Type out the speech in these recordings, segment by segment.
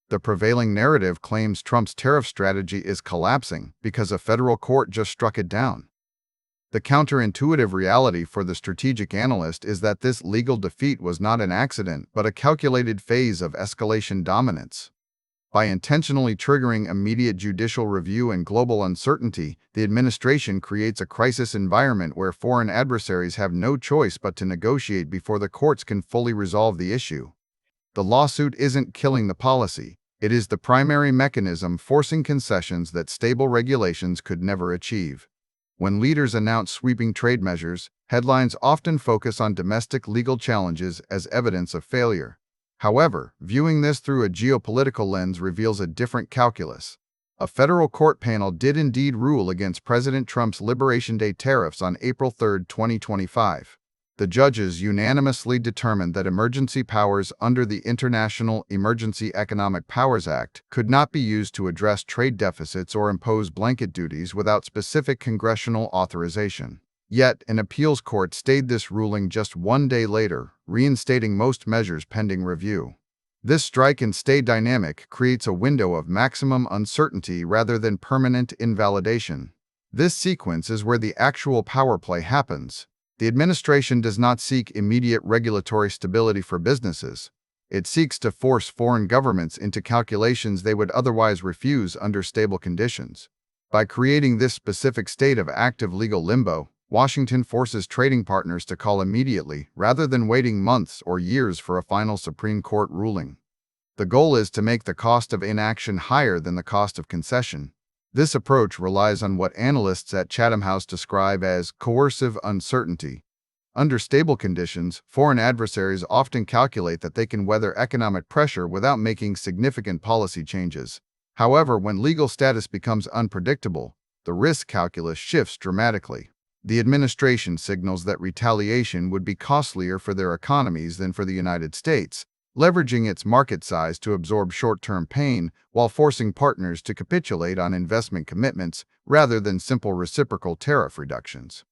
The prevailing narrative claims Trump's tariff strategy is collapsing because a federal court just struck it down. The counterintuitive reality for the strategic analyst is that this legal defeat was not an accident but a calculated phase of escalation dominance. By intentionally triggering immediate judicial review and global uncertainty, the administration creates a crisis environment where foreign adversaries have no choice but to negotiate before the courts can fully resolve the issue. The lawsuit isn't killing the policy. It is the primary mechanism forcing concessions that stable regulations could never achieve. When leaders announce sweeping trade measures, headlines often focus on domestic legal challenges as evidence of failure. However, viewing this through a geopolitical lens reveals a different calculus. A federal court panel did indeed rule against President Trump's Liberation Day tariffs on April 3, 2025. The judges unanimously determined that emergency powers under the International Emergency Economic Powers Act could not be used to address trade deficits or impose blanket duties without specific congressional authorization. Yet, an appeals court stayed this ruling just one day later, reinstating most measures pending review. This strike-and-stay dynamic creates a window of maximum uncertainty rather than permanent invalidation. This sequence is where the actual power play happens. The administration does not seek immediate regulatory stability for businesses. It seeks to force foreign governments into calculations they would otherwise refuse under stable conditions. By creating this specific state of active legal limbo, Washington forces trading partners to call immediately rather than waiting months or years for a final Supreme Court ruling. The goal is to make the cost of inaction higher than the cost of concession. This approach relies on what analysts at Chatham House describe as coercive uncertainty. Under stable conditions, foreign adversaries often calculate that they can weather economic pressure without making significant policy changes. However, when legal status becomes unpredictable, the risk calculus shifts dramatically. The administration signals that retaliation would be costlier for their economies than for the United States, leveraging its market size to absorb short-term pain while forcing partners to capitulate on investment commitments rather than simple reciprocal tariff reductions.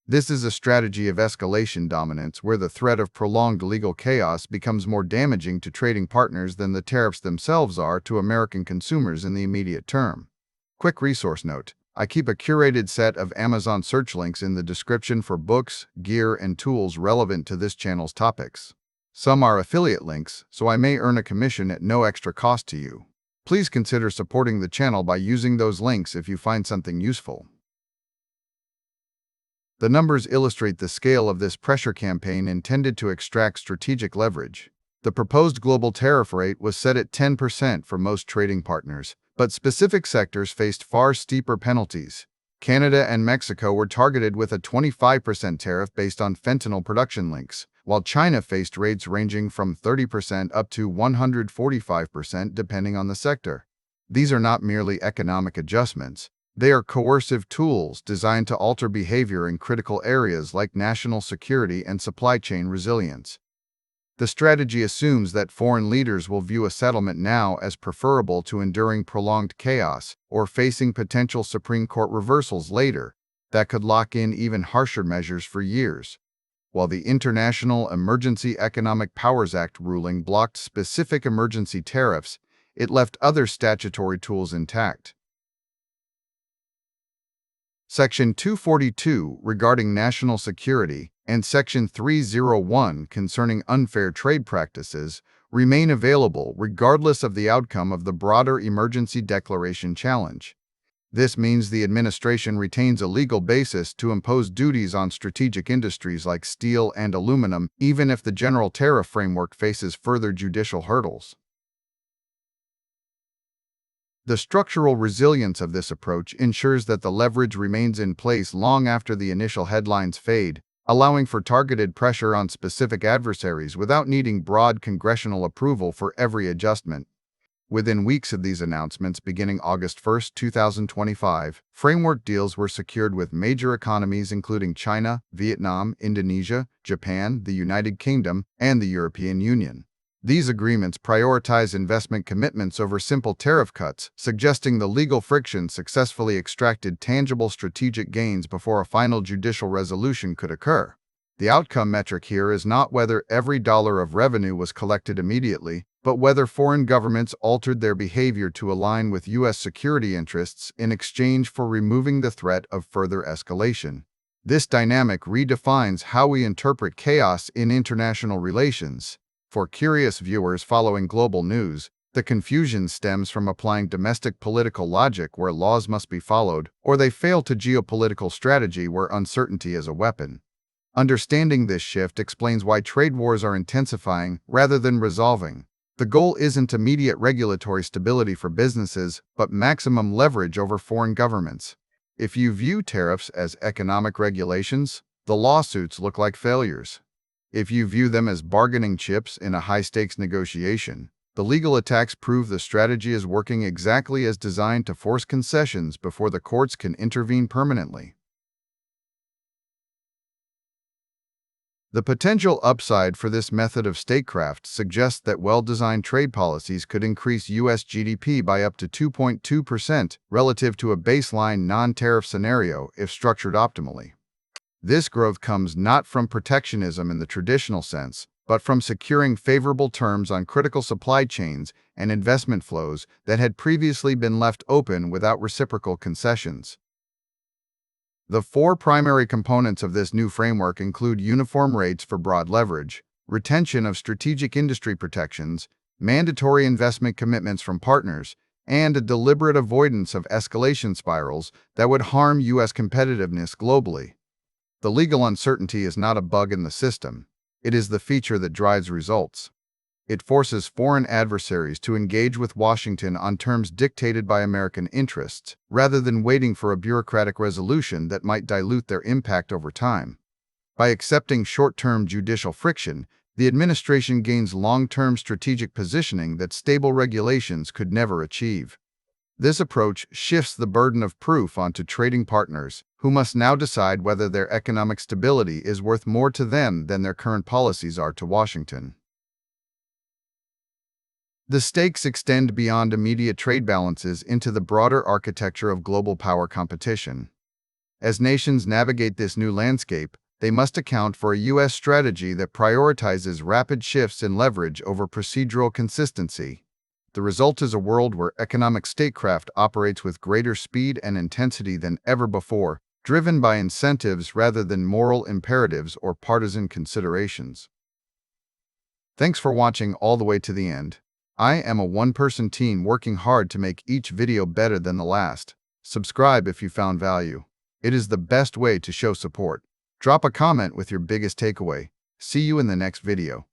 This is a strategy of escalation dominance where the threat of prolonged legal chaos becomes more damaging to trading partners than the tariffs themselves are to American consumers in the immediate term. Quick resource note: I keep a curated set of Amazon search links in the description for books, gear, and tools relevant to this channel's topics. Some are affiliate links, so I may earn a commission at no extra cost to you. Please consider supporting the channel by using those links if you find something useful. The numbers illustrate the scale of this pressure campaign intended to extract strategic leverage. The proposed global tariff rate was set at 10% for most trading partners, but specific sectors faced far steeper penalties. Canada and Mexico were targeted with a 25% tariff based on fentanyl production links, while China faced rates ranging from 30% up to 145% depending on the sector. These are not merely economic adjustments. They are coercive tools designed to alter behavior in critical areas like national security and supply chain resilience. The strategy assumes that foreign leaders will view a settlement now as preferable to enduring prolonged chaos or facing potential Supreme Court reversals later that could lock in even harsher measures for years. While the International Emergency Economic Powers Act ruling blocked specific emergency tariffs, it left other statutory tools intact. Section 242 regarding national security and Section 301 concerning unfair trade practices remain available regardless of the outcome of the broader emergency declaration challenge. This means the administration retains a legal basis to impose duties on strategic industries like steel and aluminum, even if the general tariff framework faces further judicial hurdles. The structural resilience of this approach ensures that the leverage remains in place long after the initial headlines fade, allowing for targeted pressure on specific adversaries without needing broad congressional approval for every adjustment. Within weeks of these announcements, beginning August 1, 2025, framework deals were secured with major economies including China, Vietnam, Indonesia, Japan, the United Kingdom, and the European Union. These agreements prioritize investment commitments over simple tariff cuts, suggesting the legal friction successfully extracted tangible strategic gains before a final judicial resolution could occur. The outcome metric here is not whether every dollar of revenue was collected immediately, but whether foreign governments altered their behavior to align with U.S. security interests in exchange for removing the threat of further escalation. This dynamic redefines how we interpret chaos in international relations. For curious viewers following global news, the confusion stems from applying domestic political logic where laws must be followed, or they fail to geopolitical strategy where uncertainty is a weapon. Understanding this shift explains why trade wars are intensifying rather than resolving. The goal isn't immediate regulatory stability for businesses, but maximum leverage over foreign governments. If you view tariffs as economic regulations, the lawsuits look like failures. If you view them as bargaining chips in a high-stakes negotiation, the legal attacks prove the strategy is working exactly as designed to force concessions before the courts can intervene permanently. The potential upside for this method of statecraft suggests that well-designed trade policies could increase U.S. GDP by up to 2.2% relative to a baseline non-tariff scenario if structured optimally. This growth comes not from protectionism in the traditional sense, but from securing favorable terms on critical supply chains and investment flows that had previously been left open without reciprocal concessions. The four primary components of this new framework include uniform rates for broad leverage, retention of strategic industry protections, mandatory investment commitments from partners, and a deliberate avoidance of escalation spirals that would harm U.S. competitiveness globally. The legal uncertainty is not a bug in the system. It is the feature that drives results. It forces foreign adversaries to engage with Washington on terms dictated by American interests, rather than waiting for a bureaucratic resolution that might dilute their impact over time. By accepting short-term judicial friction, the administration gains long-term strategic positioning that stable regulations could never achieve. This approach shifts the burden of proof onto trading partners, who must now decide whether their economic stability is worth more to them than their current policies are to Washington. The stakes extend beyond immediate trade balances into the broader architecture of global power competition. As nations navigate this new landscape, they must account for a U.S. strategy that prioritizes rapid shifts in leverage over procedural consistency. The result is a world where economic statecraft operates with greater speed and intensity than ever before, driven by incentives rather than moral imperatives or partisan considerations. Thanks for watching all the way to the end. I am a one-person team working hard to make each video better than the last. Subscribe if you found value. It is the best way to show support. Drop a comment with your biggest takeaway. See you in the next video.